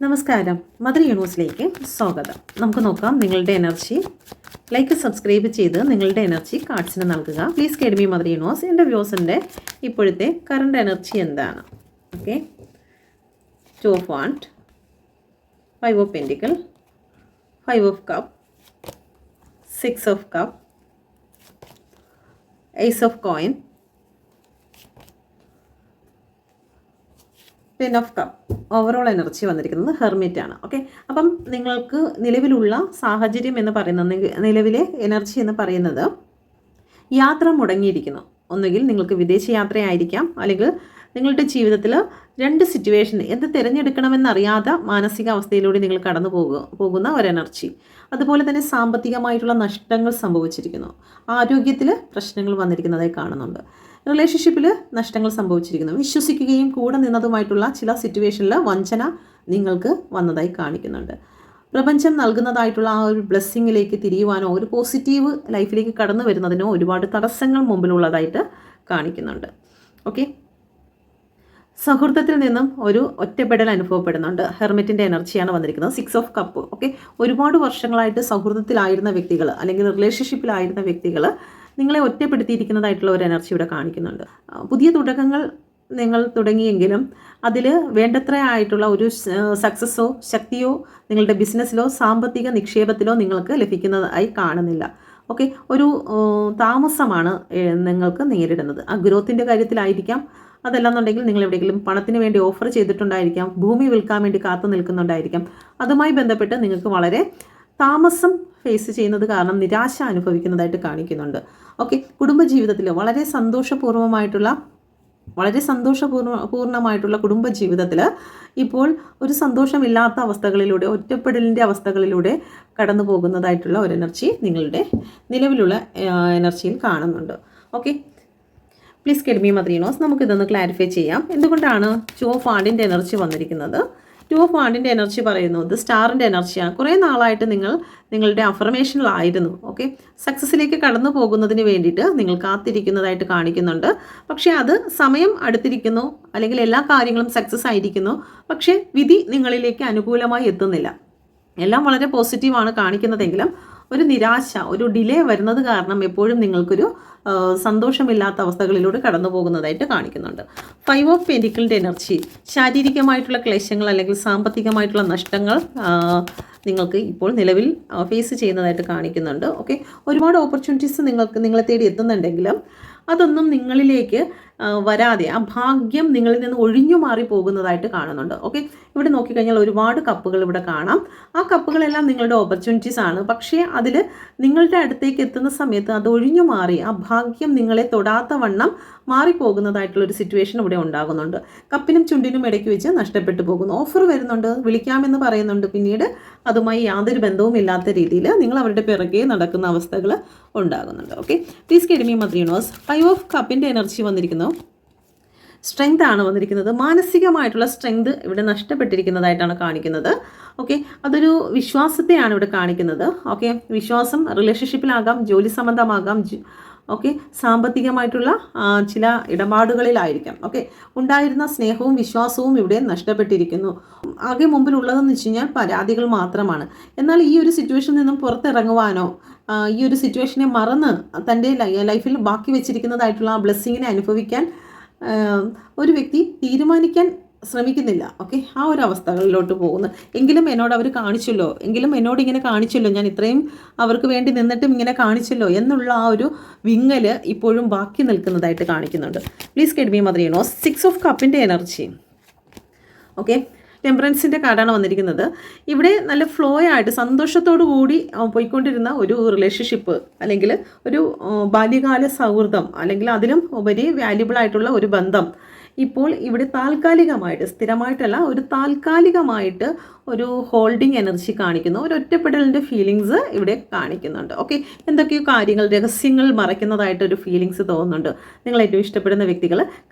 നമസ്കാരം, മദർ യൂണിവേഴ്സിലേക്ക് സ്വാഗതം. നമുക്ക് നോക്കാം നിങ്ങളുടെ എനർജി. ലൈക്ക് സബ്സ്ക്രൈബ് ചെയ്ത് നിങ്ങളുടെ എനർജി കാർഡ്സിന് നൽകുക. Please guide me mother universe. എൻ്റെ വ്യൂസിൻ്റെ ഇപ്പോഴത്തെ കറണ്ട് എനർജി എന്താണ്? Okay, 2 of Wands, 5 of Pentacles, 5 of Cups, 6 of Cups, Ace of Coin, 10 of Cups. Overall energy വന്നിരിക്കുന്നത് ഹെർമിറ്റ് ആണ്. ഓക്കെ, അപ്പം നിങ്ങൾക്ക് നിലവിലുള്ള സാഹചര്യം എന്ന് പറയുന്നത്, നിലവിലെ എനർജി എന്ന് പറയുന്നത് യാത്ര മുടങ്ങിയിരിക്കുന്നു. ഒന്നുകിൽ നിങ്ങൾക്ക് വിദേശ യാത്രയായിരിക്കാം, അല്ലെങ്കിൽ നിങ്ങളുടെ ജീവിതത്തിൽ 2 സിറ്റുവേഷൻ എന്ത് തിരഞ്ഞെടുക്കണമെന്നറിയാത്ത മാനസികാവസ്ഥയിലൂടെ നിങ്ങൾ കടന്നു പോകുന്ന ഒരു എനർജി. അതുപോലെ തന്നെ സാമ്പത്തികമായിട്ടുള്ള നഷ്ടങ്ങൾ സംഭവിച്ചിരിക്കുന്നു. ആരോഗ്യത്തിൽ പ്രശ്നങ്ങൾ വന്നിരിക്കുന്നതായി കാണുന്നുണ്ട്. റിലേഷൻഷിപ്പിൽ നഷ്ടങ്ങൾ സംഭവിച്ചിരിക്കുന്നു. വിശ്വസിക്കുകയും കൂടെ നിന്നതുമായിട്ടുള്ള ചില സിറ്റുവേഷനിൽ വഞ്ചന നിങ്ങൾക്ക് വന്നതായി കാണിക്കുന്നുണ്ട്. പ്രപഞ്ചം നൽകുന്നതായിട്ടുള്ള ആ ഒരു ബ്ലെസ്സിങ്ങിലേക്ക് തിരിയുവാനോ ഒരു പോസിറ്റീവ് ലൈഫിലേക്ക് കടന്നു വരുന്നതിനോ ഒരുപാട് തടസ്സങ്ങൾ മുമ്പിലുള്ളതായിട്ട് കാണിക്കുന്നുണ്ട്. ഓക്കെ, സൗഹൃദത്തിൽ നിന്നും ഒരു ഒറ്റപ്പെടൽ അനുഭവപ്പെടുന്നുണ്ട്. ഹെർമിറ്റിൻ്റെ എനർജിയാണ് വന്നിരിക്കുന്നത്. 6 of Cups. ഓക്കെ, ഒരുപാട് വർഷങ്ങളായിട്ട് സൗഹൃദത്തിലായിരുന്ന വ്യക്തികൾ അല്ലെങ്കിൽ റിലേഷൻഷിപ്പിലായിരുന്ന വ്യക്തികൾ നിങ്ങളെ ഒറ്റപ്പെടുത്തിയിരിക്കുന്നതായിട്ടുള്ള ഒരു എനർജി ഇവിടെ കാണിക്കുന്നുണ്ട്. പുതിയ തുടക്കങ്ങൾ നിങ്ങൾ തുടങ്ങിയെങ്കിലും അതിൽ വേണ്ടത്ര ആയിട്ടുള്ള ഒരു സക്സസ്സോ ശക്തിയോ നിങ്ങളുടെ ബിസിനസ്സിലോ സാമ്പത്തിക നിക്ഷേപത്തിലോ നിങ്ങൾക്ക് ലഭിക്കുന്നതായി കാണുന്നില്ല. ഓക്കെ, ഒരു താമസമാണ് നിങ്ങൾക്ക് നേരിടുന്നത്. ആ ഗ്രോത്തിൻ്റെ കാര്യത്തിലായിരിക്കാം, അതല്ലെന്നുണ്ടെങ്കിൽ നിങ്ങൾ എവിടെയെങ്കിലും പണത്തിന് വേണ്ടി ഓഫർ ചെയ്തിട്ടുണ്ടായിരിക്കാം, ഭൂമി വിൽക്കാൻ വേണ്ടി കാത്തു നിൽക്കുന്നുണ്ടായിരിക്കാം. അതുമായി ബന്ധപ്പെട്ട് നിങ്ങൾക്ക് വളരെ താമസം ഫേസ് ചെയ്യുന്നത് കാരണം നിരാശ അനുഭവിക്കുന്നതായിട്ട് കാണിക്കുന്നുണ്ട്. ഓക്കെ, കുടുംബജീവിതത്തിൽ വളരെ സന്തോഷപൂർണ്ണമായിട്ടുള്ള കുടുംബജീവിതത്തിൽ ഇപ്പോൾ ഒരു സന്തോഷമില്ലാത്ത അവസ്ഥകളിലൂടെ, ഒറ്റപ്പെടലിൻ്റെ അവസ്ഥകളിലൂടെ കടന്നു പോകുന്നതായിട്ടുള്ള ഒരു എനർജി നിങ്ങളുടെ നിലവിലുള്ള എനർജിയിൽ കാണുന്നുണ്ട്. Okay, please guide me mother universe. നമുക്കിതൊന്ന് ക്ലാരിഫൈ ചെയ്യാം. എന്തുകൊണ്ടാണ് 2 of Wands എനർജി വന്നിരിക്കുന്നത്? 2 of Wands എനർജി പറയുന്നത് സ്റ്റാറിൻ്റെ എനർജിയാണ്. കുറേ നാളായിട്ട് നിങ്ങളുടെ അഫർമേഷനിലായിരുന്നു. ഓക്കെ, സക്സസ്സിലേക്ക് കടന്നു പോകുന്നതിന് വേണ്ടിയിട്ട് നിങ്ങൾ കാത്തിരിക്കുന്നതായിട്ട് കാണിക്കുന്നുണ്ട്. പക്ഷേ അത് സമയം അടുത്തിരിക്കുന്നു, അല്ലെങ്കിൽ എല്ലാ കാര്യങ്ങളും സക്സസ് ആയിരിക്കുന്നു, പക്ഷേ വിധി നിങ്ങളിലേക്ക് അനുകൂലമായി എത്തുന്നില്ല. എല്ലാം വളരെ പോസിറ്റീവാണ് കാണിക്കുന്നതെങ്കിലും ഒരു നിരാശ, ഒരു ഡിലേ വരുന്നത് കാരണം എപ്പോഴും നിങ്ങൾക്കൊരു സന്തോഷമില്ലാത്ത അവസ്ഥകളിലൂടെ കടന്നു പോകുന്നതായിട്ട് കാണിക്കുന്നുണ്ട്. 5 of Pentacles എനർജി ശാരീരികമായിട്ടുള്ള ക്ലേശങ്ങൾ അല്ലെങ്കിൽ സാമ്പത്തികമായിട്ടുള്ള നഷ്ടങ്ങൾ നിങ്ങൾക്ക് ഇപ്പോൾ നിലവിൽ ഫേസ് ചെയ്യുന്നതായിട്ട് കാണിക്കുന്നുണ്ട്. ഓക്കെ, ഒരുപാട് ഓപ്പർച്യൂണിറ്റീസ് നിങ്ങളെ തേടി എത്തുന്നുണ്ടെങ്കിലും അതൊന്നും നിങ്ങളിലേക്ക് വരാതെ ആ ഭാഗ്യം നിങ്ങളിൽ നിന്ന് ഒഴിഞ്ഞു മാറി പോകുന്നതായിട്ട് കാണുന്നുണ്ട്. ഓക്കെ, ഇവിടെ നോക്കിക്കഴിഞ്ഞാൽ ഒരുപാട് കപ്പുകൾ ഇവിടെ കാണാം. ആ കപ്പുകളെല്ലാം നിങ്ങളുടെ ഓപ്പർച്യൂണിറ്റീസ് ആണ്. പക്ഷേ അതിൽ നിങ്ങളുടെ അടുത്തേക്ക് എത്തുന്ന സമയത്ത് അത് ഒഴിഞ്ഞു മാറി ആ ഭാഗ്യം നിങ്ങളെ തൊടാത്ത വണ്ണം മാറിപ്പോകുന്നതായിട്ടുള്ളൊരു സിറ്റുവേഷൻ ഇവിടെ ഉണ്ടാകുന്നുണ്ട്. കപ്പിനും ചുണ്ടിനും ഇടയ്ക്ക് വെച്ച് നഷ്ടപ്പെട്ടു പോകുന്നു. ഓഫർ വരുന്നുണ്ട്, വിളിക്കാമെന്ന് പറയുന്നുണ്ട്, പിന്നീട് അതുമായി യാതൊരു ബന്ധവും ഇല്ലാത്ത രീതിയിൽ നിങ്ങൾ അവരുടെ പിറകെ നടക്കുന്ന അവസ്ഥകൾ ഉണ്ടാകുന്നുണ്ട്. Okay, please guide me mother universe. 5 of Cupൻ്റെ എനർജി വന്നിരിക്കുന്നു. സ്ട്രെങ്ത് ആണ് വന്നിരിക്കുന്നത്. മാനസികമായിട്ടുള്ള സ്ട്രെങ്ത് ഇവിടെ നഷ്ടപ്പെട്ടിരിക്കുന്നതായിട്ടാണ് കാണിക്കുന്നത്. ഓക്കെ, അതൊരു വിശ്വാസത്തെയാണ് ഇവിടെ കാണിക്കുന്നത്. ഓക്കെ, വിശ്വാസം റിലേഷൻഷിപ്പിലാകാം, ജോലി സംബന്ധമാകാം, ഓക്കെ, സാമ്പത്തികമായിട്ടുള്ള ചില ഇടപാടുകളിലായിരിക്കാം. ഓക്കെ, ഉണ്ടായിരുന്ന സ്നേഹവും വിശ്വാസവും ഇവിടെ നഷ്ടപ്പെട്ടിരിക്കുന്നു. ആകെ മുമ്പിലുള്ളതെന്ന് വെച്ച് കഴിഞ്ഞാൽ പരാതികൾ മാത്രമാണ്. എന്നാൽ ഈ ഒരു സിറ്റുവേഷനിൽ നിന്നും പുറത്തിറങ്ങുവാനോ ഈ ഒരു സിറ്റുവേഷനെ മറന്ന് തൻ്റെ ലൈഫിൽ ബാക്കി വെച്ചിരിക്കുന്നതായിട്ടുള്ള ആ ബ്ലെസ്സിങ്ങിനെ അനുഭവിക്കാൻ ഒരു വ്യക്തി തീരുമാനിക്കാൻ ശ്രമിക്കുന്നില്ല. ഓക്കെ, ആ ഒരു അവസ്ഥകളിലോട്ട് പോകുന്നു. എങ്കിലും എന്നോട് അവർ കാണിച്ചല്ലോ, ഇങ്ങനെ കാണിച്ചല്ലോ, ഞാൻ ഇത്രയും അവർക്ക് വേണ്ടി നിന്നിട്ടും ഇങ്ങനെ കാണിച്ചല്ലോ എന്നുള്ള ആ ഒരു വിങ്ങൽ ഇപ്പോഴും ബാക്കി നിൽക്കുന്നതായിട്ട് കാണിക്കുന്നുണ്ട്. Please guide me mother universe. 6 of Cupൻ്റെ എനർജി. ഓക്കെ, ടെമ്പറൻസിൻ്റെ കാർഡാണ് വന്നിരിക്കുന്നത്. ഇവിടെ നല്ല ഫ്ലോ ആയിട്ട് സന്തോഷത്തോടു കൂടി പോയിക്കൊണ്ടിരുന്ന ഒരു റിലേഷൻഷിപ്പ്, അല്ലെങ്കിൽ ഒരു ബാല്യകാല സൗഹൃദം, അല്ലെങ്കിൽ അതിലും ഉപരി വാല്യുബിൾ ആയിട്ടുള്ള ഒരു ബന്ധം ഇപ്പോൾ ഇവിടെ താൽക്കാലികമായിട്ട്, സ്ഥിരമായിട്ടല്ല, ഒരു താൽക്കാലികമായിട്ട് ഒരു ഹോൾഡിംഗ് എനർജി കാണിക്കുന്നു. ഒരു ഒറ്റപ്പെടലിൻ്റെ ഫീലിങ്സ് ഇവിടെ കാണിക്കുന്നുണ്ട്. ഓക്കെ, എന്തൊക്കെയോ കാര്യങ്ങൾ, രഹസ്യങ്ങൾ മറയ്ക്കുന്നതായിട്ടൊരു ഫീലിങ്സ് തോന്നുന്നുണ്ട്. നിങ്ങൾ ഏറ്റവും ഇഷ്ടപ്പെടുന്ന വ്യക്തികൾ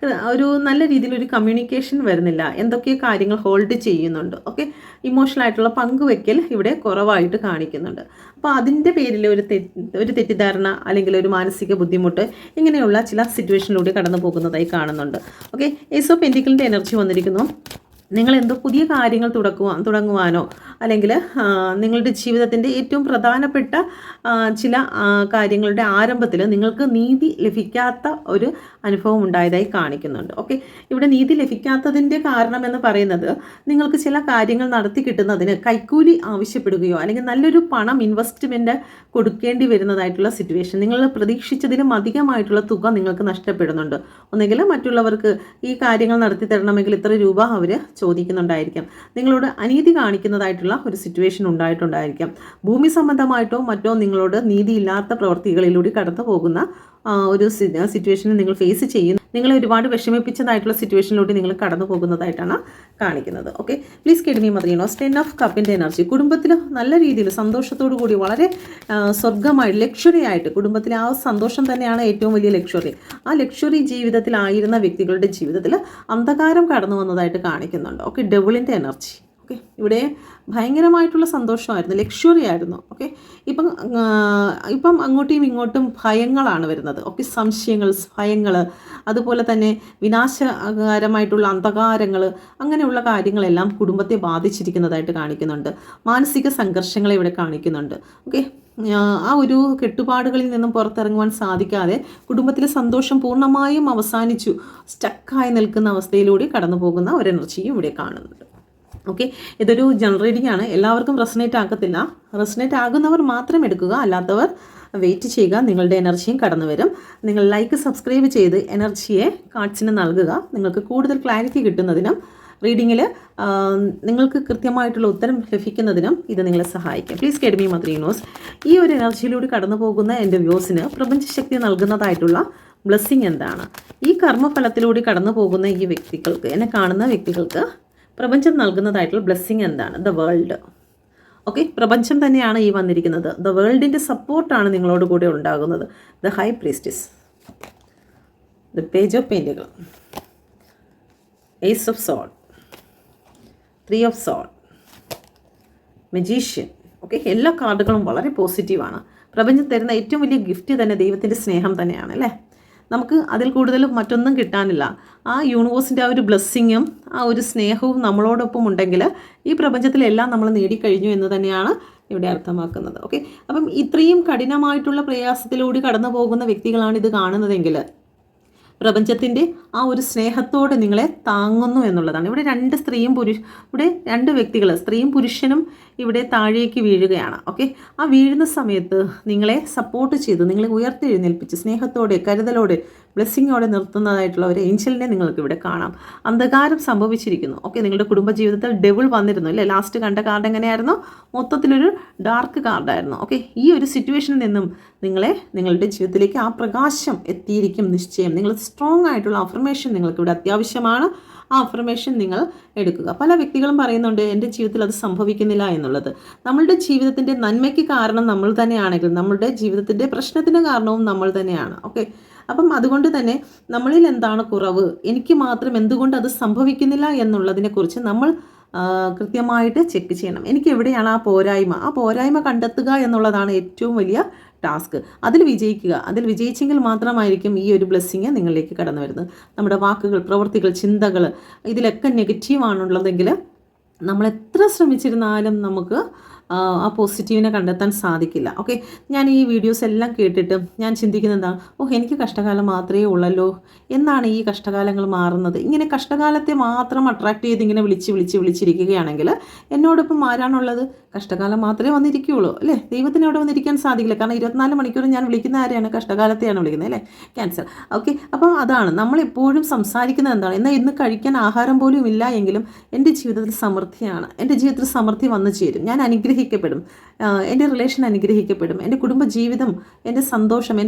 ഒരു നല്ല രീതിയിലൊരു കമ്മ്യൂണിക്കേഷൻ വരുന്നില്ല, എന്തൊക്കെയോ കാര്യങ്ങൾ ഹോൾഡ് ചെയ്യുന്നുണ്ട്. ഓക്കെ, ഇമോഷണൽ ആയിട്ടുള്ള പങ്കുവെക്കൽ ഇവിടെ കുറവായിട്ട് കാണിക്കുന്നുണ്ട്. അപ്പോൾ അതിൻ്റെ പേരിൽ ഒരു തെറ്റിദ്ധാരണ അല്ലെങ്കിൽ ഒരു മാനസിക ബുദ്ധിമുട്ട് ഇങ്ങനെയുള്ള ചില സിറ്റുവേഷനിലൂടെ കടന്നു പോകുന്നതായി കാണുന്നുണ്ട്. ഓക്കെ, ഏസ് ഓഫ് പെന്റിക്കിളിൻ്റെ എനർജി വന്നിരിക്കുന്നു. നിങ്ങൾ എന്തോ പുതിയ കാര്യങ്ങൾ തുടങ്ങുവാനോ അല്ലെങ്കിൽ നിങ്ങളുടെ ജീവിതത്തിൻ്റെ ഏറ്റവും പ്രധാനപ്പെട്ട ചില കാര്യങ്ങളുടെ ആരംഭത്തിൽ നിങ്ങൾക്ക് നീതി ലഭിക്കാത്ത ഒരു അനുഭവം ഉണ്ടായതായി കാണിക്കുന്നുണ്ട്. ഓക്കെ, ഇവിടെ നീതി ലഭിക്കാത്തതിൻ്റെ കാരണം എന്ന് പറയുന്നത് നിങ്ങൾക്ക് ചില കാര്യങ്ങൾ നടത്തി കിട്ടുന്നതിന് കൈക്കൂലി ആവശ്യപ്പെടുകയോ അല്ലെങ്കിൽ നല്ലൊരു പണം ഇൻവെസ്റ്റ്മെൻറ്റ് കൊടുക്കേണ്ടി വരുന്നതായിട്ടുള്ള സിറ്റുവേഷൻ, നിങ്ങൾ പ്രതീക്ഷിച്ചതിലും അധികമായിട്ടുള്ള തുക നിങ്ങൾക്ക് നഷ്ടപ്പെടുന്നുണ്ട്. ഒന്നുകിൽ മറ്റുള്ളവർക്ക് ഈ കാര്യങ്ങൾ നടത്തി തരണമെങ്കിൽ ഇത്ര രൂപ അവർ ചോദിക്കുന്നുണ്ടായിരിക്കാം, നിങ്ങളോട് അനീതി കാണിക്കുന്നതായിട്ടുള്ള ഒരു സിറ്റുവേഷൻ ഉണ്ടായിട്ടുണ്ടായിരിക്കാം, ഭൂമി സംബന്ധമായിട്ടോ മറ്റോ നിങ്ങളോട് നീതിയില്ലാത്ത പ്രവർത്തികളിലൂടെ കടന്നു പോകുന്ന ഒരു സിറ്റുവേഷനിൽ നിങ്ങൾ ഫേസ് ചെയ്യുന്നു, നിങ്ങളെ ഒരുപാട് വിഷമിപ്പിച്ചതായിട്ടുള്ള സിറ്റുവേഷനിലൂടെ നിങ്ങൾ കടന്നു പോകുന്നതായിട്ടാണ് കാണിക്കുന്നത്. Okay, please guide me mother universe. 10 of കപ്പിൻ്റെ എനർജി, കുടുംബത്തിൽ നല്ല രീതിയിൽ സന്തോഷത്തോടു കൂടി വളരെ സ്വർഗമായി ലക്ഷറി ആയിട്ട്, കുടുംബത്തിലെ ആ സന്തോഷം തന്നെയാണ് ഏറ്റവും വലിയ ലക്ഷറി. ആ ലക്ഷറി ജീവിതത്തിലായിരുന്ന വ്യക്തികളുടെ ജീവിതത്തിൽ അന്ധകാരം കടന്നു വന്നതായിട്ട് കാണിക്കുന്നുണ്ട്. Okay, ഡബിളിൻ്റെ energy. ഓക്കെ, ഇവിടെ ഭയങ്കരമായിട്ടുള്ള സന്തോഷമായിരുന്നു, ലക്ഷറി ആയിരുന്നു. ഓക്കെ, ഇപ്പം അങ്ങോട്ടും ഇങ്ങോട്ടും ഭയങ്ങളാണ് വരുന്നത്. ഓക്കെ, സംശയങ്ങൾ, ഭയങ്ങൾ, അതുപോലെ തന്നെ വിനാശകരമായിട്ടുള്ള അന്ധകാരങ്ങൾ, അങ്ങനെയുള്ള കാര്യങ്ങളെല്ലാം കുടുംബത്തെ ബാധിച്ചിരിക്കുന്നതായിട്ട് കാണിക്കുന്നുണ്ട്. മാനസിക സംഘർഷങ്ങളെ ഇവിടെ കാണിക്കുന്നുണ്ട്. ഓക്കെ, ആ ഒരു കെട്ടുപാടുകളിൽ നിന്നും പുറത്തിറങ്ങുവാൻ സാധിക്കാതെ കുടുംബത്തിലെ സന്തോഷം പൂർണ്ണമായും അവസാനിച്ചു, സ്റ്റക്കായി നിൽക്കുന്ന അവസ്ഥയിലൂടെ കടന്നു പോകുന്ന ഒരു എനർജിയും ഇവിടെ കാണുന്നുണ്ട്. ഓക്കെ, ഇതൊരു ജനറേറ്റിംഗ് ആണ്, എല്ലാവർക്കും റെസനേറ്റ് ആകത്തില്ല. റെസനേറ്റ് ആകുന്നവർ മാത്രം എടുക്കുക, അല്ലാത്തവർ വെയിറ്റ് ചെയ്യുക, നിങ്ങളുടെ എനർജിയും കടന്നു വരും. നിങ്ങൾ ലൈക്ക് സബ്സ്ക്രൈബ് ചെയ്ത് എനർജിയെ കാർഡ്സിന് നൽകുക. നിങ്ങൾക്ക് കൂടുതൽ ക്ലാരിറ്റി കിട്ടുന്നതിനും റീഡിങ്ങിൽ നിങ്ങൾക്ക് കൃത്യമായിട്ടുള്ള ഉത്തരം ലഭിക്കുന്നതിനും ഇത് നിങ്ങളെ സഹായിക്കും. Please guide me mother universe. ഈ ഒരു എനർജിയിലൂടെ കടന്നു പോകുന്ന എൻ്റെ വ്യൂസിന് പ്രപഞ്ചശക്തി നൽകുന്നതായിട്ടുള്ള ബ്ലെസ്സിങ് എന്താണ്? ഈ കർമ്മഫലത്തിലൂടെ കടന്നു പോകുന്ന ഈ വ്യക്തികൾക്ക്, എന്നെ കാണുന്ന വ്യക്തികൾക്ക് പ്രപഞ്ചം നൽകുന്നതായിട്ടുള്ള ബ്ലെസ്സിങ് എന്താണ്? The world. ഓക്കെ, പ്രപഞ്ചം തന്നെയാണ് ഈ വന്നിരിക്കുന്നത്. ദ വേൾഡിൻ്റെ സപ്പോർട്ടാണ് നിങ്ങളോട് കൂടെ ഉണ്ടാകുന്നത്. The high priestess, the page of പെയിൻറ്റുകൾ, ace of sword, 3 of sword, magician. Okay, എല്ലാ കാർഡുകളും വളരെ പോസിറ്റീവാണ്. പ്രപഞ്ചം തരുന്ന ഏറ്റവും വലിയ ഗിഫ്റ്റ് തന്നെ ദൈവത്തിൻ്റെ സ്നേഹം തന്നെയാണ് അല്ലേ. നമുക്ക് അതിൽ കൂടുതൽ മറ്റൊന്നും കിട്ടാനില്ല. ആ യൂണിവേഴ്സിൻ്റെ ആ ഒരു ബ്ലെസ്സിങ്ങും ആ ഒരു സ്നേഹവും നമ്മളോടൊപ്പം ഉണ്ടെങ്കിൽ ഈ പ്രപഞ്ചത്തിലെല്ലാം നമ്മൾ നേടിക്കഴിഞ്ഞു എന്ന് തന്നെയാണ് ഇവിടെ അർത്ഥമാക്കുന്നത്. ഓക്കെ, അപ്പം ഇത്രയും കഠിനമായിട്ടുള്ള പ്രയാസത്തിലൂടെ കടന്നു പോകുന്ന വ്യക്തികളാണ് ഇത് കാണുന്നതെങ്കിൽ പ്രപഞ്ചത്തിൻ്റെ ആ ഒരു സ്നേഹത്തോടെ നിങ്ങളെ താങ്ങുന്നു എന്നുള്ളതാണ്. ഇവിടെ ഇവിടെ 2 വ്യക്തികൾ, സ്ത്രീയും പുരുഷനും ഇവിടെ താഴേക്ക് വീഴുകയാണ്. ഓക്കെ, ആ വീഴുന്ന സമയത്ത് നിങ്ങളെ സപ്പോർട്ട് ചെയ്ത് നിങ്ങളെ ഉയർത്തെഴുന്നേൽപ്പിച്ച് സ്നേഹത്തോടെ കരുതലോടെ ബ്ലെസ്സിങ്ങോടെ നിർത്തുന്നതായിട്ടുള്ള ഒരു ഏഞ്ചലിനെ നിങ്ങൾക്ക് ഇവിടെ കാണാം. അന്ധകാരം സംഭവിച്ചിരിക്കുന്നു. ഓക്കെ, നിങ്ങളുടെ കുടുംബജീവിതത്തിൽ ഡെവിൾ വന്നിരുന്നു അല്ലേ. ലാസ്റ്റ് കണ്ട കാർഡ് എങ്ങനെയായിരുന്നു? മൊത്തത്തിലൊരു ഡാർക്ക് കാർഡായിരുന്നു. ഓക്കെ, ഈ ഒരു സിറ്റുവേഷനിൽ നിന്നും നിങ്ങളുടെ ജീവിതത്തിലേക്ക് ആ പ്രകാശം എത്തിയിരിക്കും നിശ്ചയം. നിങ്ങൾ സ്ട്രോങ് ആയിട്ടുള്ള അഫർമേഷൻ നിങ്ങൾക്ക് ഇവിടെ അത്യാവശ്യമാണ്. ആ അഫർമേഷൻ നിങ്ങൾ എടുക്കുക. പല വ്യക്തികളും പറയുന്നുണ്ട് എൻ്റെ ജീവിതത്തിൽ അത് സംഭവിക്കുന്നില്ല എന്നുള്ളത്. നമ്മളുടെ ജീവിതത്തിൻ്റെ നന്മയ്ക്ക് കാരണം നമ്മൾ തന്നെയാണെങ്കിൽ നമ്മളുടെ ജീവിതത്തിൻ്റെ പ്രശ്നത്തിന് കാരണവും നമ്മൾ തന്നെയാണ്. ഓക്കെ, അപ്പം അതുകൊണ്ട് തന്നെ നമ്മളിൽ എന്താണ് കുറവ്, എനിക്ക് മാത്രം എന്തുകൊണ്ട് അത് സംഭവിക്കുന്നില്ല എന്നുള്ളതിനെക്കുറിച്ച് നമ്മൾ കൃത്യമായിട്ട് ചെക്ക് ചെയ്യണം. എനിക്ക് എവിടെയാണ് ആ പോരായ്മ കണ്ടെത്തുക എന്നുള്ളതാണ് ഏറ്റവും വലിയ ടാസ്ക്. അതിൽ വിജയിക്കുക. അതിൽ വിജയിച്ചെങ്കിൽ മാത്രമായിരിക്കും ഈ ഒരു ബ്ലെസ്സിങ് നിങ്ങളിലേക്ക് കടന്നു വരുന്നത്. നമ്മുടെ വാക്കുകൾ, പ്രവൃത്തികൾ, ചിന്തകൾ ഇതിലൊക്കെ നെഗറ്റീവാണുള്ളതെങ്കിൽ നമ്മൾ എത്ര ശ്രമിച്ചിരുന്നാലും നമുക്ക് ആ പോസിറ്റീവിനെ കണ്ടെത്താൻ സാധിക്കില്ല. ഓക്കെ, ഞാൻ ഈ വീഡിയോസ് എല്ലാം കേട്ടിട്ട് ഞാൻ ചിന്തിക്കുന്നത് എന്താണ്, എനിക്ക് കഷ്ടകാലം മാത്രമേ ഉള്ളല്ലോ, എന്നാണ് ഈ കഷ്ടകാലങ്ങൾ മാറുന്നത്. ഇങ്ങനെ കഷ്ടകാലത്തെ മാത്രം അട്രാക്ട് ചെയ്ത് ഇങ്ങനെ വിളിച്ചിരിക്കുകയാണെങ്കിൽ എന്നോടൊപ്പം ആരാണുള്ളത്? കഷ്ടകാലം മാത്രമേ വന്നിരിക്കുകയുള്ളൂ അല്ലേ. ദൈവത്തിന് അവിടെ വന്നിരിക്കാൻ സാധിക്കില്ല. കാരണം 24 മണിക്കൂറും ഞാൻ വിളിക്കുന്ന ആരെയാണ്? കഷ്ടകാലത്തെയാണ് വിളിക്കുന്നത് അല്ലേ, ക്യാൻസർ. ഓക്കെ, അപ്പം അതാണ് നമ്മളെപ്പോഴും സംസാരിക്കുന്നത് എന്താണ്, എന്നാൽ ഇന്ന് കഴിക്കാൻ ആഹാരം പോലും ഇല്ല എങ്കിലും എൻ്റെ ജീവിതത്തിൽ സമൃദ്ധിയാണ്. എൻ്റെ ജീവിതത്തിൽ സമൃദ്ധി വന്നു ചേരും. ഞാൻ അനുഗ്രഹിക്കപ്പെടും. എൻ്റെ റിലേഷൻ അനുഗ്രഹിക്കപ്പെടും. എൻ്റെ കുടുംബജീവിതം, എൻ്റെ സന്തോഷം,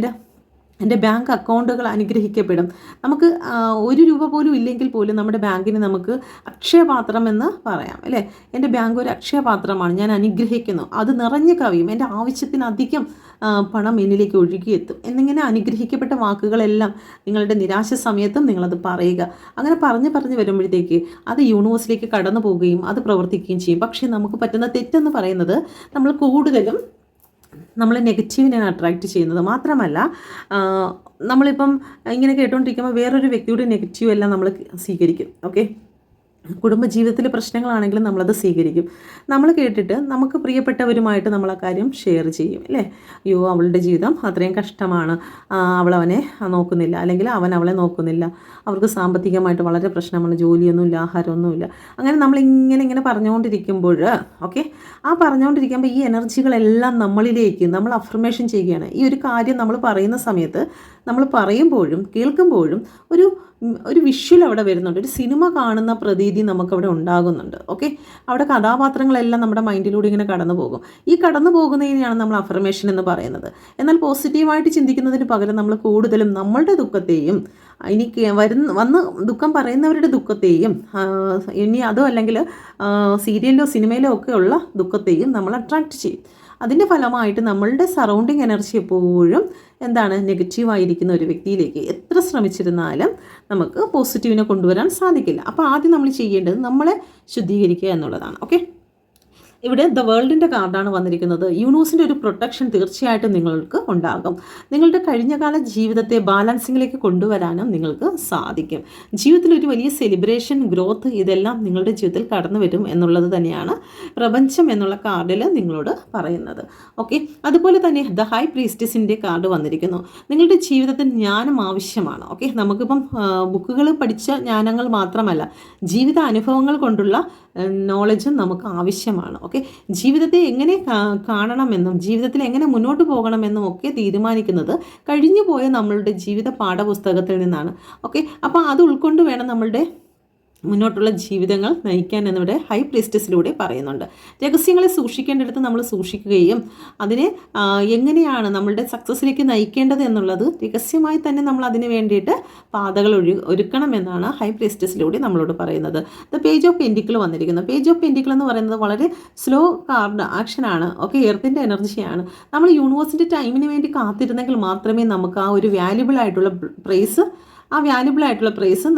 എൻ്റെ ബാങ്ക് അക്കൗണ്ടുകൾ അനുഗ്രഹിക്കപ്പെടും. നമുക്ക് 1 രൂപ പോലും ഇല്ലെങ്കിൽ പോലും നമ്മുടെ ബാങ്കിന് നമുക്ക് അക്ഷയപാത്രം എന്ന് പറയാം അല്ലേ. എൻ്റെ ബാങ്ക് ഒരു അക്ഷയപാത്രമാണ്, ഞാൻ അനുഗ്രഹിക്കുന്നു, അത് നിറഞ്ഞു കവിയും, എൻ്റെ ആവശ്യത്തിനധികം പണം എന്നിലേക്ക് ഒഴുകിയെത്തും എന്നിങ്ങനെ അനുഗ്രഹിക്കപ്പെട്ട വാക്കുകളെല്ലാം നിങ്ങളുടെ നിരാശ സമയത്തും നിങ്ങളത് പറയുക. അങ്ങനെ പറഞ്ഞ് വരുമ്പോഴത്തേക്ക് അത് യൂണിവേഴ്സിലേക്ക് കടന്നു പോവുകയും അത് പ്രവർത്തിക്കുകയും ചെയ്യും. പക്ഷേ നമുക്ക് പറ്റുന്ന തെറ്റെന്ന് പറയുന്നത് നമ്മൾ കൂടുതലും നമ്മൾ നെഗറ്റീവിനെയാണ് അട്രാക്റ്റ് ചെയ്യുന്നത്. മാത്രമല്ല നമ്മളിപ്പം ഇങ്ങനെ കേട്ടുകൊണ്ടിരിക്കുമ്പോൾ വേറൊരു വ്യക്തിയുടെ നെഗറ്റീവ് എല്ലാം നമ്മൾ സ്വീകരിക്കും. ഓക്കെ, കുടുംബജീവിതത്തിലെ പ്രശ്നങ്ങളാണെങ്കിലും നമ്മളത് സ്വീകരിക്കും. നമ്മൾ കേട്ടിട്ട് നമുക്ക് പ്രിയപ്പെട്ടവരുമായിട്ട് നമ്മൾ ആ കാര്യം ഷെയർ ചെയ്യും അല്ലേ. അയ്യോ അവളുടെ ജീവിതം അത്രയും കഷ്ടമാണ്, അവളവനെ നോക്കുന്നില്ല, അല്ലെങ്കിൽ അവൻ അവളെ നോക്കുന്നില്ല, അവർക്ക് സാമ്പത്തികമായിട്ട് വളരെ പ്രശ്നമാണ്, ജോലിയൊന്നുമില്ല, ആഹാരമൊന്നുമില്ല. അങ്ങനെ നമ്മളിങ്ങനെ പറഞ്ഞുകൊണ്ടിരിക്കുമ്പോൾ ആ പറഞ്ഞുകൊണ്ടിരിക്കുമ്പോൾ ഈ എനർജികളെല്ലാം നമ്മളിലേക്ക് നമ്മൾ അഫർമേഷൻ ചെയ്യുകയാണ്. ഈ ഒരു കാര്യം നമ്മൾ പറയുന്ന സമയത്ത് നമ്മൾ പറയുമ്പോഴും കേൾക്കുമ്പോഴും ഒരു വിഷ്വൽ അവിടെ വരുന്നുണ്ട്, ഒരു സിനിമ കാണുന്ന പ്രതീതി നമുക്കവിടെ ഉണ്ടാകുന്നുണ്ട്. അവിടെ കഥാപാത്രങ്ങളെല്ലാം നമ്മുടെ മൈൻഡിലൂടെ ഇങ്ങനെ കടന്നു പോകും. ഈ കടന്നു പോകുന്നതിനെയാണ് നമ്മൾ അഫർമേഷൻ എന്ന് പറയുന്നത്. എന്നാൽ പോസിറ്റീവായിട്ട് ചിന്തിക്കുന്നതിന് പകരം നമ്മൾ കൂടുതലും നമ്മളുടെ ദുഃഖത്തെയും വന്ന് ദുഃഖം പറയുന്നവരുടെ ദുഃഖത്തെയും ഇനി അതോ അല്ലെങ്കിൽ സീരിയലിലോ സിനിമയിലോ ഒക്കെ ഉള്ള ദുഃഖത്തെയും നമ്മൾ അട്രാക്റ്റ് ചെയ്യും. അതിൻ്റെ ഫലമായിട്ട് നമ്മളുടെ സറൗണ്ടിങ് എനർജി എപ്പോഴും നെഗറ്റീവായിരിക്കുന്ന ഒരു വ്യക്തിയിലേക്ക് എത്ര ശ്രമിച്ചിരുന്നാലും നമുക്ക് പോസിറ്റീവിനെ കൊണ്ടുവരാൻ സാധിക്കില്ല. അപ്പോൾ ആദ്യം നമ്മൾ ചെയ്യേണ്ടത് നമ്മളെ ശുദ്ധീകരിക്കുക എന്നുള്ളതാണ്. ഇവിടെ ദ വേൾഡിൻ്റെ കാർഡാണ് വന്നിരിക്കുന്നത്. യൂണിവേഴ്സിൻ്റെ ഒരു പ്രൊട്ടക്ഷൻ തീർച്ചയായിട്ടും നിങ്ങൾക്ക് ഉണ്ടാകും. നിങ്ങളുടെ കഴിഞ്ഞകാല ജീവിതത്തെ ബാലൻസിങ്ങിലേക്ക് കൊണ്ടുവരാനും നിങ്ങൾക്ക് സാധിക്കും. ജീവിതത്തിൽ ഒരു വലിയ സെലിബ്രേഷൻ, ഗ്രോത്ത് ഇതെല്ലാം നിങ്ങളുടെ ജീവിതത്തിൽ കടന്നു വരും എന്നുള്ളത് തന്നെയാണ് പ്രപഞ്ചം എന്നുള്ള കാർഡിൽ നിങ്ങളോട് പറയുന്നത്. അതുപോലെ തന്നെ ദ ഹൈ പ്രീസ്റ്റസിൻ്റെ കാർഡ് വന്നിരിക്കുന്നു. നിങ്ങളുടെ ജീവിതത്തിൽ ജ്ഞാനം ആവശ്യമാണ്. നമുക്കിപ്പം ബുക്കുകൾ പഠിച്ച ജ്ഞാനങ്ങൾ മാത്രമല്ല, ജീവിത അനുഭവങ്ങൾ കൊണ്ടുള്ള നോളജും നമുക്ക് ആവശ്യമാണ്. ജീവിതത്തെ എങ്ങനെ കാണണമെന്നും ജീവിതത്തിൽ എങ്ങനെ മുന്നോട്ട് പോകണമെന്നും ഒക്കെ തീരുമാനിക്കുന്നത് കഴിഞ്ഞു പോയ നമ്മളുടെ ജീവിത പാഠപുസ്തകത്തിൽ നിന്നാണ്. അപ്പോൾ അത് ഉൾക്കൊണ്ട് വേണം നമ്മളുടെ മുന്നോട്ടുള്ള ജീവിതങ്ങൾ നയിക്കാൻ എന്നിവിടെ ഹൈ പ്രീസ്റ്റസിലൂടെ പറയുന്നുണ്ട്. രഹസ്യങ്ങളെ സൂക്ഷിക്കേണ്ടിടത്ത് നമ്മൾ സൂക്ഷിക്കുകയും അതിനെ എങ്ങനെയാണ് നമ്മളുടെ സക്സസ്സിലേക്ക് നയിക്കേണ്ടത് എന്നുള്ളത് രഹസ്യമായി തന്നെ നമ്മൾ അതിന് വേണ്ടിയിട്ട് പാതകൾ ഒരുക്കണമെന്നാണ് ഹൈ പ്രീസ്റ്റസിലൂടെ നമ്മളോട് പറയുന്നത്. ദ പേജ് ഓഫ് പെൻറ്റിക്കിൾ വന്നിരിക്കുന്നത്. പേജ് ഓഫ് പെൻറ്റിക്കിൾ എന്ന് പറയുന്നത് വളരെ സ്ലോ കാർഡ് ആക്ഷനാണ്. എർത്തിൻ്റെ എനർജിയാണ്. നമ്മൾ യൂണിവേഴ്സിൻ്റെ ടൈമിന് വേണ്ടി കാത്തിരുന്നെങ്കിൽ മാത്രമേ നമുക്ക് ആ ഒരു വാല്യുബിൾ ആയിട്ടുള്ള പ്രൈസ്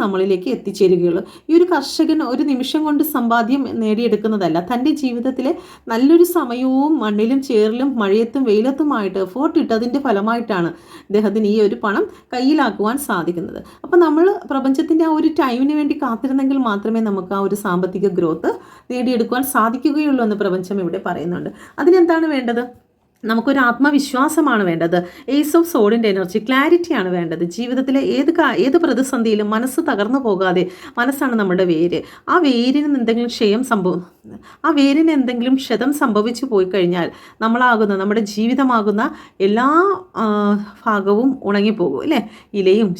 നമ്മളിലേക്ക് എത്തിച്ചേരുകയുള്ളൂ. ഈ ഒരു കർഷകൻ ഒരു നിമിഷം കൊണ്ട് സമ്പാദ്യം നേടിയെടുക്കുന്നതല്ല, തൻ്റെ ജീവിതത്തിലെ നല്ലൊരു സമയവും മണ്ണിലും ചേറിലും മഴയത്തും വെയിലത്തുമായിട്ട് എഫേർട്ട് ഇട്ടതിൻ്റെ ഫലമായിട്ടാണ് അദ്ദേഹത്തിന് ഈ ഒരു പണം കയ്യിലാക്കുവാൻ സാധിക്കുന്നത്. അപ്പോൾ നമ്മൾ പ്രപഞ്ചത്തിൻ്റെ ആ ഒരു ടൈമിന് വേണ്ടി കാത്തിരുന്നെങ്കിൽ മാത്രമേ നമുക്ക് ആ ഒരു സാമ്പത്തിക ഗ്രോത്ത് നേടിയെടുക്കുവാൻ സാധിക്കുകയുള്ളൂ എന്ന് പ്രപഞ്ചം ഇവിടെ പറയുന്നുണ്ട്. അതിനെന്താണ് വേണ്ടത്? നമുക്കൊരു ആത്മവിശ്വാസമാണ് വേണ്ടത്. ഏസ് ഓഫ് സോഡിൻ്റെ എനർജി, ക്ലാരിറ്റിയാണ് വേണ്ടത്. ജീവിതത്തിലെ ഏത് പ്രതിസന്ധിയിലും മനസ്സ് തകർന്നു പോകാതെ, മനസ്സാണ് നമ്മുടെ വേര്. ആ വേരിന് എന്തെങ്കിലും ക്ഷതം സംഭവിച്ചു പോയി കഴിഞ്ഞാൽ നമ്മുടെ ജീവിതമാകുന്ന എല്ലാ ഭാഗവും ഉണങ്ങിപ്പോകും അല്ലേ. ഇലയും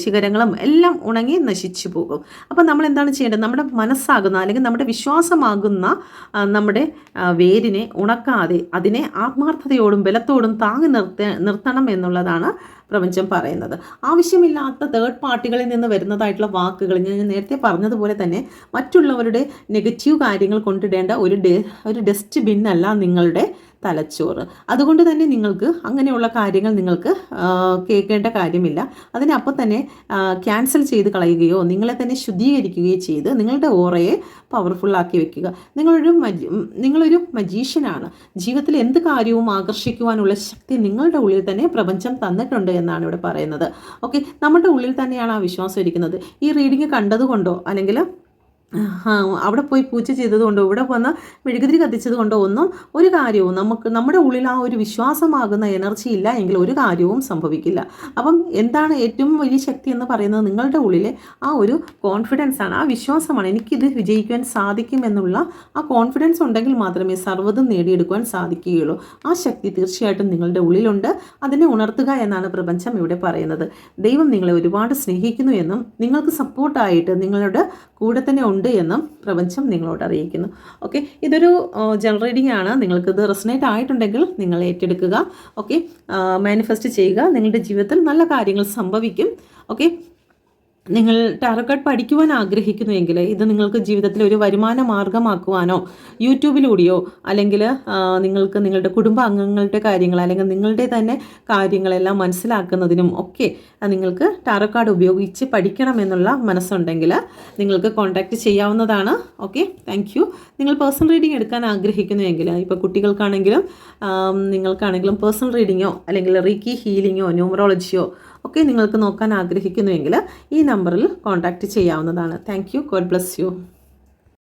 ശിഖരങ്ങളും എല്ലാം ഉണങ്ങി നശിച്ചു പോകും. അപ്പം നമ്മൾ എന്താണ് ചെയ്യേണ്ടത്? നമ്മുടെ മനസ്സാകുന്ന അല്ലെങ്കിൽ നമ്മുടെ വിശ്വാസമാകുന്ന നമ്മുടെ വേരിനെ ഉണക്കാതെ അതിനെ ആത്മാർത്ഥതയോടും ബലത്തോടും താങ്ങി നിർത്തണം എന്നുള്ളതാണ് പ്രപഞ്ചം പറയുന്നത്. ആവശ്യമില്ലാത്ത തേർഡ് പാർട്ടികളിൽ നിന്ന് വരുന്നതായിട്ടുള്ള വാക്കുകൾ, ഞാൻ നേരത്തെ പറഞ്ഞതുപോലെ തന്നെ മറ്റുള്ളവരുടെ നെഗറ്റീവ് കാര്യങ്ങൾ കൊണ്ടിടേണ്ട ഒരു ഡസ്റ്റ് ബിന്നല്ല നിങ്ങളുടെ തലച്ചോറ്. അതുകൊണ്ട് തന്നെ നിങ്ങൾക്ക് അങ്ങനെയുള്ള കാര്യങ്ങൾ നിങ്ങൾക്ക് കേൾക്കേണ്ട കാര്യമില്ല. അതിനപ്പം തന്നെ ക്യാൻസൽ ചെയ്ത് കളയുകയോ നിങ്ങളെ തന്നെ ശുദ്ധീകരിക്കുകയോ ചെയ്ത് നിങ്ങളുടെ ഓറയെ പവർഫുള്ളാക്കി വെക്കുക. നിങ്ങളൊരു മജീഷ്യനാണ്. ജീവിതത്തിൽ എന്ത് കാര്യവും ആകർഷിക്കുവാനുള്ള ശക്തി നിങ്ങളുടെ ഉള്ളിൽ തന്നെ പ്രപഞ്ചം തന്നിട്ടുണ്ട് എന്നാണ് ഇവിടെ പറയുന്നത്. നമ്മുടെ ഉള്ളിൽ തന്നെയാണ് ആ വിശ്വാസം ഇരിക്കുന്നത്. ഈ റീഡിങ് കണ്ടതുകൊണ്ടോ അല്ലെങ്കിൽ അവിടെ പോയി പൂജ ചെയ്തതുകൊണ്ടോ ഇവിടെ വന്ന് മെഴുകുതിരി കത്തിച്ചത് കൊണ്ടോ ഒന്നും ഒരു കാര്യവും നമ്മുടെ ഉള്ളിൽ ആ ഒരു വിശ്വാസമാകുന്ന എനർജി ഇല്ല എങ്കിൽ ഒരു കാര്യവും സംഭവിക്കില്ല. അപ്പം എന്താണ് ഏറ്റവും വലിയ ശക്തി എന്ന് പറയുന്നത്? നിങ്ങളുടെ ഉള്ളിലെ ആ ഒരു കോൺഫിഡൻസ് ആണ്, ആ വിശ്വാസമാണ്. എനിക്കിത് വിജയിക്കുവാൻ സാധിക്കുമെന്നുള്ള ആ കോൺഫിഡൻസ് ഉണ്ടെങ്കിൽ മാത്രമേ സർവ്വതും നേടിയെടുക്കുവാൻ സാധിക്കുകയുള്ളൂ. ആ ശക്തി തീർച്ചയായിട്ടും നിങ്ങളുടെ ഉള്ളിലുണ്ട്. അതിനെ ഉണർത്തുക എന്നാണ് പ്രപഞ്ചം ഇവിടെ പറയുന്നത്. ദൈവം നിങ്ങളെ ഒരുപാട് സ്നേഹിക്കുന്നു എന്നും നിങ്ങൾക്ക് സപ്പോർട്ടായിട്ട് നിങ്ങളുടെ കൂടെ തന്നെ ഉണ്ട് എന്നും പ്രപഞ്ചം നിങ്ങളോട് അറിയിക്കുന്നു. ഇതൊരു ജനറൽ റീഡിംഗ് ആണ്. നിങ്ങൾക്കിത് റെസനേറ്റ് ആയിട്ടുണ്ടെങ്കിൽ നിങ്ങൾ ഏറ്റെടുക്കുക. മാനിഫെസ്റ്റ് ചെയ്യുക. നിങ്ങളുടെ ജീവിതത്തിൽ നല്ല കാര്യങ്ങൾ സംഭവിക്കും. നിങ്ങൾ ടാരോ കാർഡ് പഠിക്കുവാൻ ആഗ്രഹിക്കുന്നുവെങ്കിൽ ഇത് നിങ്ങൾക്ക് ജീവിതത്തിൽ ഒരു വരുമാന മാർഗമാക്കുവാനോ യൂട്യൂബിലൂടെയോ അല്ലെങ്കിൽ നിങ്ങൾക്ക് നിങ്ങളുടെ കുടുംബാംഗങ്ങളുടെ കാര്യങ്ങൾ അല്ലെങ്കിൽ നിങ്ങളുടെ തന്നെ കാര്യങ്ങളെല്ലാം മനസ്സിലാക്കുന്നതിനും ഒക്കെ നിങ്ങൾക്ക് ടാരോ കാർഡ് ഉപയോഗിച്ച് പഠിക്കണമെന്നുള്ള മനസ്സുണ്ടെങ്കിൽ നിങ്ങൾക്ക് കോൺടാക്റ്റ് ചെയ്യാവുന്നതാണ്. Thank you. നിങ്ങൾ പേഴ്സണൽ റീഡിംഗ് എടുക്കാൻ ആഗ്രഹിക്കുന്നുവെങ്കിൽ ഇപ്പോൾ കുട്ടികൾക്കാണെങ്കിലും നിങ്ങൾക്കാണെങ്കിലും പേഴ്സണൽ റീഡിങ്ങോ അല്ലെങ്കിൽ റീക്കി ഹീലിങ്ങോ ന്യൂമറോളജിയോ നിങ്ങൾക്ക് നോക്കാൻ ആഗ്രഹിക്കുന്നുവെങ്കിൽ ഈ നമ്പറിൽ കോൺടാക്റ്റ് ചെയ്യാവുന്നതാണ്. Thank you. God bless you.